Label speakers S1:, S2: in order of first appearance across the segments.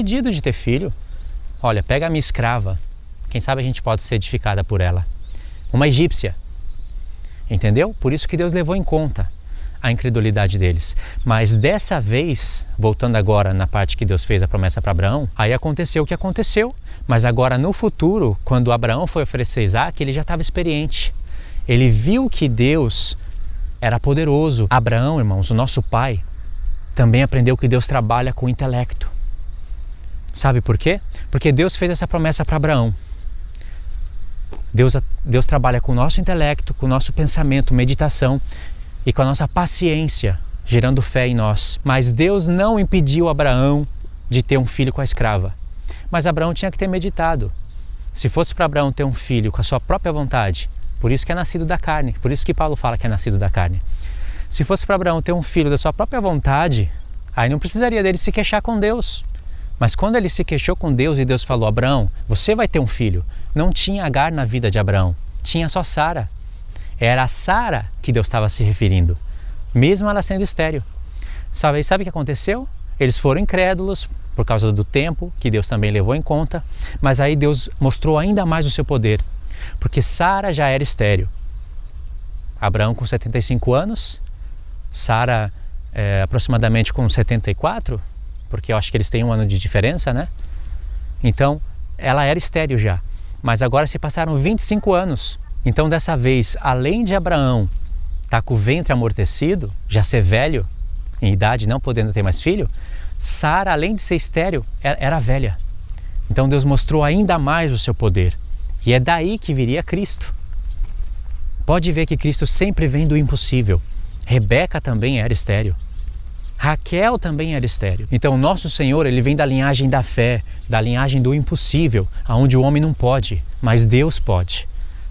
S1: impedido de ter filho. Olha, pega a minha escrava, quem sabe a gente pode ser edificada por ela. Uma egípcia, entendeu? Por isso que Deus levou em conta a incredulidade deles. Mas dessa vez, voltando agora na parte que Deus fez a promessa para Abraão, aí aconteceu o que aconteceu. Mas agora no futuro, quando Abraão foi oferecer Isaac, ele já estava experiente. Ele viu que Deus era poderoso. Abraão, irmãos, o nosso pai, também aprendeu que Deus trabalha com o intelecto. Sabe por quê? Porque Deus fez essa promessa para Abraão. Deus trabalha com o nosso intelecto, com o nosso pensamento, meditação e com a nossa paciência, gerando fé em nós. Mas Deus não impediu Abraão de ter um filho com a escrava. Mas Abraão tinha que ter meditado. Se fosse para Abraão ter um filho com a sua própria vontade, por isso que é nascido da carne, por isso que Paulo fala que é nascido da carne. Se fosse para Abraão ter um filho da sua própria vontade, aí não precisaria dele se queixar com Deus. Mas quando ele se queixou com Deus e Deus falou: Abraão, você vai ter um filho. Não tinha Agar na vida de Abraão, tinha só Sara. Era a Sara que Deus estava se referindo, mesmo ela sendo estéril. Sabe o que aconteceu? Eles foram incrédulos por causa do tempo, que Deus também levou em conta, mas aí Deus mostrou ainda mais o seu poder, porque Sara já era estéril. Abraão com 75 anos, Sara aproximadamente com 74, porque eu acho que eles têm um ano de diferença, né? Então, ela era estéril já, mas agora se passaram 25 anos. Então, dessa vez, além de Abraão estar com o ventre amortecido, já ser velho, em idade, não podendo ter mais filho, Sara, além de ser estéril, era velha. Então, Deus mostrou ainda mais o seu poder. E é daí que viria Cristo. Pode ver que Cristo sempre vem do impossível. Rebeca também era estéril. Raquel também era estéril. Então o nosso Senhor, ele vem da linhagem da fé, da linhagem do impossível, aonde o homem não pode, mas Deus pode.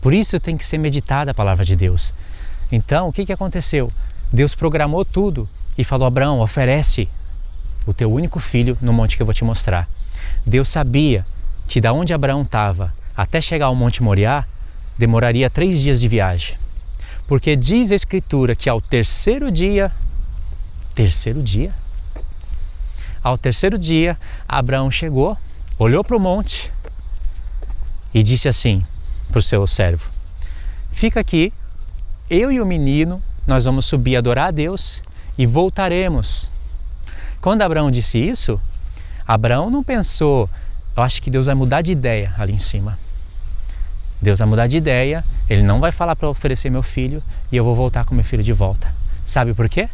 S1: Por isso tem que ser meditada a palavra de Deus. Então o que aconteceu? Deus programou tudo e falou: Abraão, oferece o teu único filho no monte que eu vou te mostrar. Deus sabia que da onde Abraão estava até chegar ao Monte Moriá, demoraria 3 dias de viagem. Porque diz a Escritura que ao terceiro dia, Abraão chegou, olhou para o monte e disse assim para o seu servo: fica aqui, eu e o menino, nós vamos subir a adorar a Deus e voltaremos. Quando Abraão disse isso, Abraão não pensou: eu acho que Deus vai mudar de ideia ali em cima. Deus vai mudar de ideia, Ele não vai falar para oferecer meu filho e eu vou voltar com meu filho de volta. Sabe por quê?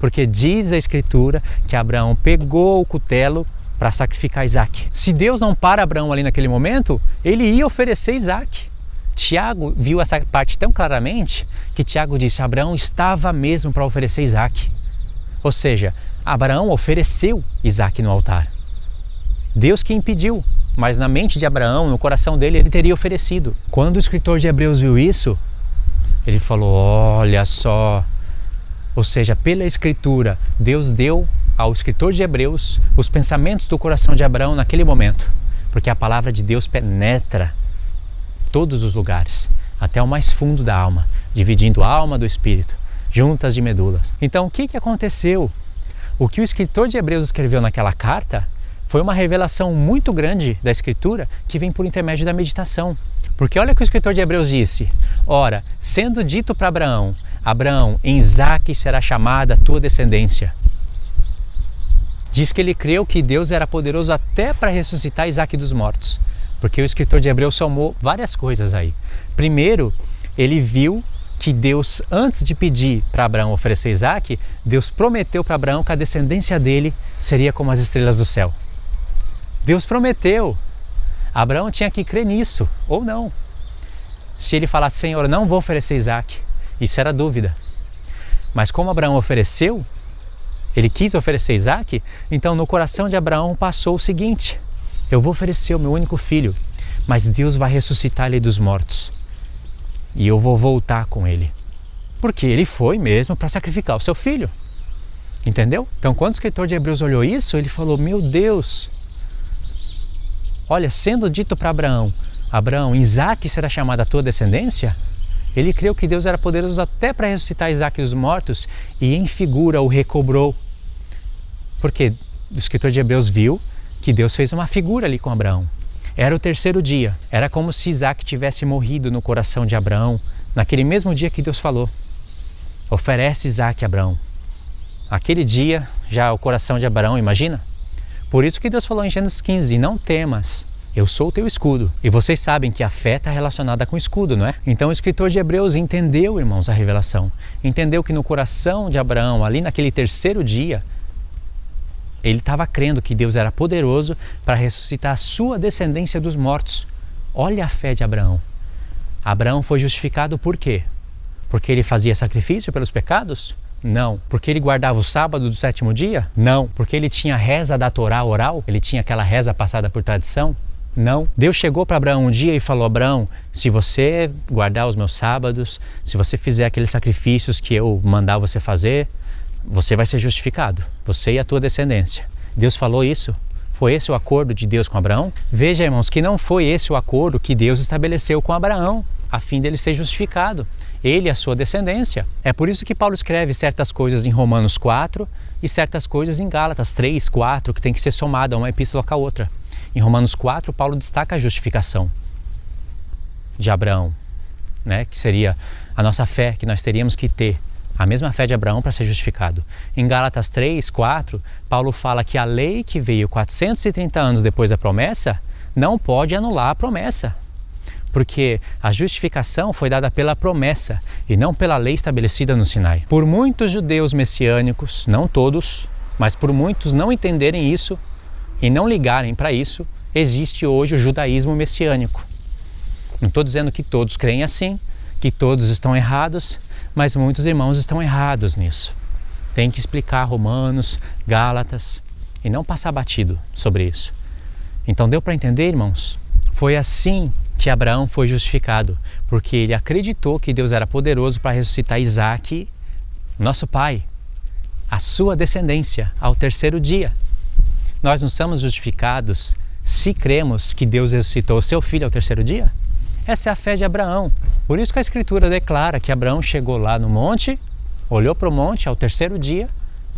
S1: Porque diz a Escritura que Abraão pegou o cutelo para sacrificar Isaac. Se Deus não para Abraão ali naquele momento, ele ia oferecer Isaac. Tiago viu essa parte tão claramente que Tiago disse: Abraão estava mesmo para oferecer Isaac. Ou seja, Abraão ofereceu Isaac no altar. Deus que impediu, mas na mente de Abraão, no coração dele, ele teria oferecido. Quando o escritor de Hebreus viu isso, ele falou: olha só. Ou seja, pela Escritura, Deus deu ao escritor de Hebreus os pensamentos do coração de Abraão naquele momento. Porque a palavra de Deus penetra todos os lugares, até o mais fundo da alma, dividindo a alma do espírito, juntas de medulas. Então, o que aconteceu? O que o escritor de Hebreus escreveu naquela carta foi uma revelação muito grande da Escritura que vem por intermédio da meditação. Porque olha o que o escritor de Hebreus disse: ora, sendo dito para Abraão: Abraão, em Isaque será chamada a tua descendência. Diz que ele creu que Deus era poderoso até para ressuscitar Isaque dos mortos. Porque o escritor de Hebreus somou várias coisas aí. Primeiro, ele viu que Deus, antes de pedir para Abraão oferecer Isaque, Deus prometeu para Abraão que a descendência dele seria como as estrelas do céu. Deus prometeu. Abraão tinha que crer nisso, ou não. Se ele falasse: Senhor, não vou oferecer Isaque, isso era dúvida. Mas como Abraão ofereceu, ele quis oferecer Isaque, então no coração de Abraão passou o seguinte: eu vou oferecer o meu único filho, mas Deus vai ressuscitar ele dos mortos. E eu vou voltar com ele. Porque ele foi mesmo para sacrificar o seu filho. Entendeu? Então quando o escritor de Hebreus olhou isso, ele falou: meu Deus, olha, sendo dito para Abraão: Abraão, Isaque será chamada a tua descendência. Ele creu que Deus era poderoso até para ressuscitar Isaque dos mortos e em figura o recobrou. Porque o escritor de Hebreus viu que Deus fez uma figura ali com Abraão. Era o terceiro dia, era como se Isaac tivesse morrido no coração de Abraão, naquele mesmo dia que Deus falou: oferece Isaac a Abraão. Aquele dia, já o coração de Abraão, imagina? Por isso que Deus falou em Gênesis 15, não temas, eu sou o teu escudo. E vocês sabem que a fé está relacionada com escudo, não é? Então o escritor de Hebreus entendeu, irmãos, a revelação. Entendeu que no coração de Abraão, ali naquele terceiro dia, ele estava crendo que Deus era poderoso para ressuscitar a sua descendência dos mortos. Olha a fé de Abraão. Abraão foi justificado por quê? Porque ele fazia sacrifício pelos pecados? Não. Porque ele guardava o sábado do sétimo dia? Não. Porque ele tinha reza da Torá oral? Ele tinha aquela reza passada por tradição? Não. Deus chegou para Abraão um dia e falou: Abraão, se você guardar os meus sábados, se você fizer aqueles sacrifícios que eu mandar você fazer, você vai ser justificado, você e a tua descendência. Deus falou isso? Foi esse o acordo de Deus com Abraão? Veja, irmãos, que não foi esse o acordo que Deus estabeleceu com Abraão, a fim dele ser justificado, ele e a sua descendência. É por isso que Paulo escreve certas coisas em Romanos 4 e certas coisas em Gálatas 3, 4, que tem que ser somada uma epístola com a outra. Em Romanos 4, Paulo destaca a justificação de Abraão, né? Que seria a nossa fé, que nós teríamos que ter a mesma fé de Abraão para ser justificado. Em Gálatas 3, 4, Paulo fala que a lei que veio 430 anos depois da promessa não pode anular a promessa, porque a justificação foi dada pela promessa e não pela lei estabelecida no Sinai. Por muitos judeus messiânicos, não todos, mas por muitos não entenderem isso e não ligarem para isso, existe hoje o judaísmo messiânico. Não estou dizendo que todos creem assim, que todos estão errados, mas muitos irmãos estão errados nisso. Tem que explicar Romanos, Gálatas e não passar batido sobre isso. Então deu para entender, irmãos? Foi assim que Abraão foi justificado, porque ele acreditou que Deus era poderoso para ressuscitar Isaac, nosso pai, a sua descendência, ao terceiro dia. Nós não somos justificados se cremos que Deus ressuscitou seu filho ao terceiro dia? Essa é a fé de Abraão. Por isso que a Escritura declara que Abraão chegou lá no monte, olhou para o monte ao terceiro dia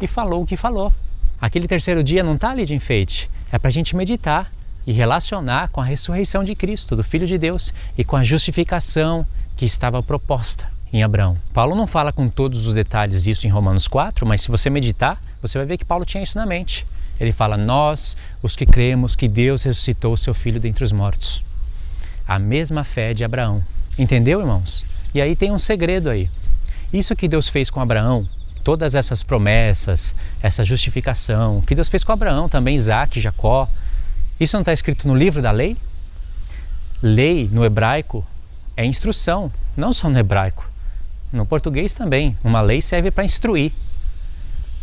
S1: e falou o que falou. Aquele terceiro dia não está ali de enfeite, é para a gente meditar e relacionar com a ressurreição de Cristo, do Filho de Deus, e com a justificação que estava proposta em Abraão. Paulo não fala com todos os detalhes disso em Romanos 4, mas se você meditar, você vai ver que Paulo tinha isso na mente. Ele fala: nós, os que cremos que Deus ressuscitou o seu Filho dentre os mortos. A mesma fé de Abraão. Entendeu, irmãos? E aí tem um segredo aí. Isso que Deus fez com Abraão, todas essas promessas, essa justificação, que Deus fez com Abraão, também Isaac, Jacó, isso não está escrito no livro da lei? Lei, no hebraico, é instrução, não só no hebraico. No português também. Uma lei serve para instruir.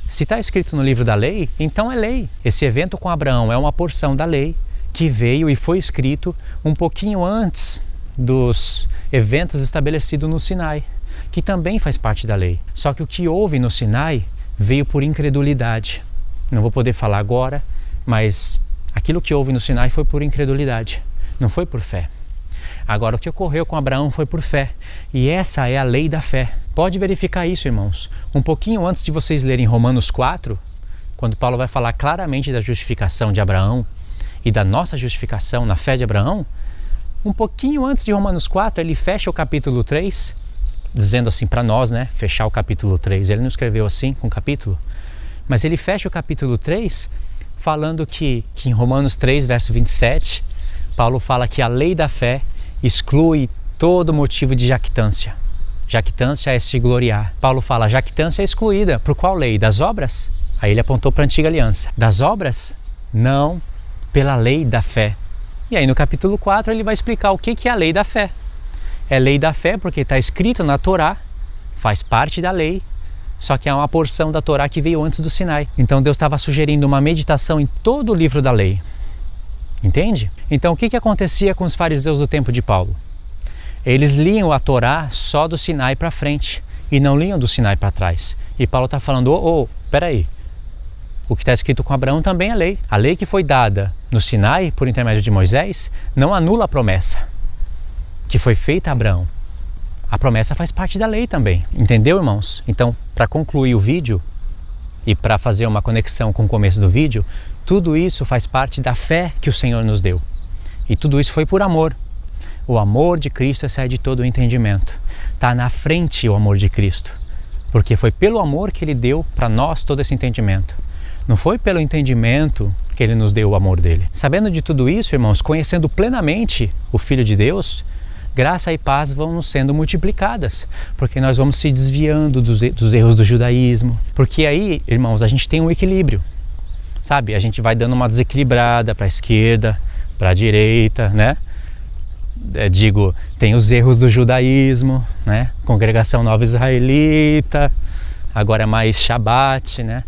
S1: Se está escrito no livro da lei, então é lei. Esse evento com Abraão é uma porção da lei que veio e foi escrito um pouquinho antes dos eventos estabelecidos no Sinai, que também faz parte da lei. Só que o que houve no Sinai veio por incredulidade. Não vou poder falar agora, mas aquilo que houve no Sinai foi por incredulidade, não foi por fé. Agora, o que ocorreu com Abraão foi por fé, e essa é a lei da fé. Pode verificar isso, irmãos. Um pouquinho antes de vocês lerem Romanos 4, quando Paulo vai falar claramente da justificação de Abraão e da nossa justificação na fé de Abraão, um pouquinho antes de Romanos 4, ele fecha o capítulo 3, dizendo assim para nós, né? Fechar o capítulo 3. Ele não escreveu assim com o capítulo, mas ele fecha o capítulo 3 falando que em Romanos 3, verso 27, Paulo fala que a lei da fé exclui todo motivo de jactância. Jactância é se gloriar. Paulo fala: jactância é excluída. Por qual lei? Das obras? Aí ele apontou para a antiga aliança. Das obras? Não, pela lei da fé. E aí no capítulo 4 ele vai explicar o que é a lei da fé. É lei da fé porque está escrito na Torá, faz parte da lei, só que é uma porção da Torá que veio antes do Sinai. Então Deus estava sugerindo uma meditação em todo o livro da lei. Entende? Então o que acontecia com os fariseus do tempo de Paulo? Eles liam a Torá só do Sinai para frente e não liam do Sinai para trás. E Paulo está falando: peraí, o que está escrito com Abraão também é lei. A lei que foi dada no Sinai por intermédio de Moisés não anula a promessa que foi feita a Abraão. A promessa faz parte da lei também. Entendeu, irmãos? Então, para concluir o vídeo e para fazer uma conexão com o começo do vídeo, Tudo isso faz parte da fé que o Senhor nos deu. E tudo isso foi por amor. O amor de Cristo excede todo o entendimento. Está na frente o amor de Cristo. Porque foi pelo amor que Ele deu para nós todo esse entendimento. Não foi pelo entendimento que Ele nos deu o amor dele. Sabendo de tudo isso, irmãos, conhecendo plenamente o Filho de Deus, graça e paz vão nos sendo multiplicadas, porque nós vamos se desviando dos erros do judaísmo. Porque aí, irmãos, a gente tem um equilíbrio, sabe? A gente vai dando uma desequilibrada para a esquerda, para a direita, né? Tem os erros do judaísmo, né? Congregação Nova Israelita, agora é mais Shabat, né?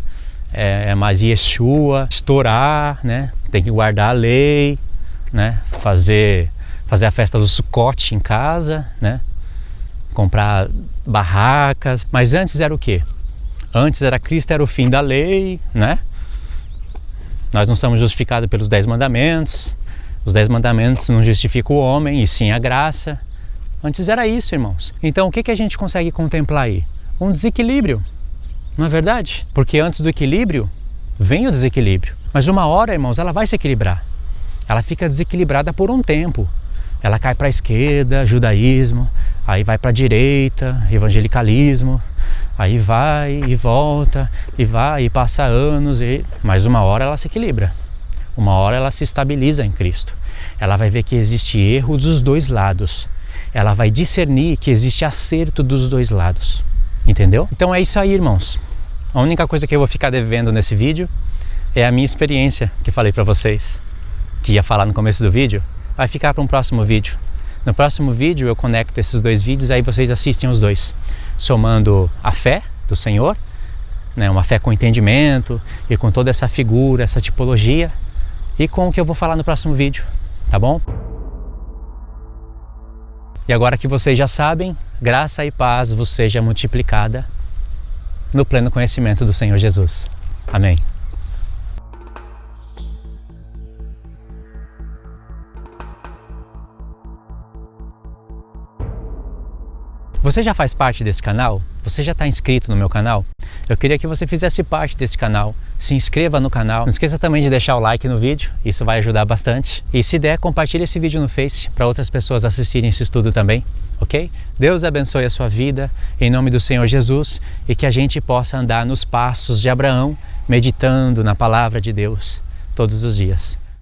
S1: É mais Yeshua, estourar, né? Tem que guardar a lei, né? Fazer a festa do Sukkot em casa, né? Comprar barracas. Mas antes era o quê? Antes era Cristo, era o fim da lei, né? Nós não somos justificados pelos 10 mandamentos. Os 10 mandamentos não justificam o homem, e sim a graça. Antes era isso, irmãos. Então o que a gente consegue contemplar aí? Um desequilíbrio. Não é verdade? Porque antes do equilíbrio, vem o desequilíbrio. Mas uma hora, irmãos, ela vai se equilibrar. Ela fica desequilibrada por um tempo. Ela cai para a esquerda, judaísmo, aí vai para a direita, evangelicalismo, aí vai e volta, e vai e passa anos, mas uma hora ela se equilibra. Uma hora ela se estabiliza em Cristo. Ela vai ver que existe erro dos dois lados. Ela vai discernir que existe acerto dos dois lados. Entendeu? Então é isso aí, irmãos. A única coisa que eu vou ficar devendo nesse vídeo é a minha experiência que falei para vocês, que ia falar no começo do vídeo, vai ficar para um próximo vídeo. No próximo vídeo eu conecto esses dois vídeos, aí vocês assistem os dois, somando a fé do Senhor, né, uma fé com entendimento e com toda essa figura, essa tipologia, e com o que eu vou falar no próximo vídeo, tá bom? E agora que vocês já sabem, graça e paz vos seja multiplicada no pleno conhecimento do Senhor Jesus. Amém. Você já faz parte desse canal? Você já está inscrito no meu canal? Eu queria que você fizesse parte desse canal, se inscreva no canal, não esqueça também de deixar o like no vídeo, isso vai ajudar bastante. E se der, compartilhe esse vídeo no Face para outras pessoas assistirem esse estudo também, ok? Deus abençoe a sua vida, em nome do Senhor Jesus, e que a gente possa andar nos passos de Abraão, meditando na palavra de Deus todos os dias.